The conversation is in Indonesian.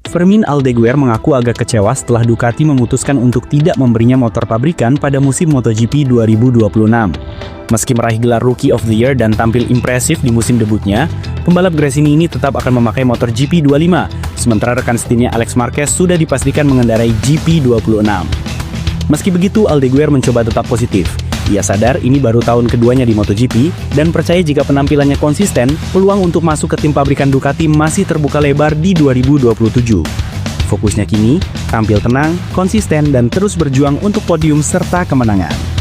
Fermin Aldeguer mengaku agak kecewa setelah Ducati memutuskan untuk tidak memberinya motor pabrikan pada musim MotoGP 2026. Meski meraih gelar Rookie of the Year dan tampil impresif di musim debutnya, pembalap Gresini ini tetap akan memakai motor GP25, sementara rekan setimnya Alex Marquez sudah dipastikan mengendarai GP26. Meski begitu, Aldeguer mencoba tetap positif. Ia sadar ini baru tahun keduanya di MotoGP dan percaya jika penampilannya konsisten, peluang untuk masuk ke tim pabrikan Ducati masih terbuka lebar di 2027. Fokusnya kini, tampil tenang, konsisten, dan terus berjuang untuk podium serta kemenangan.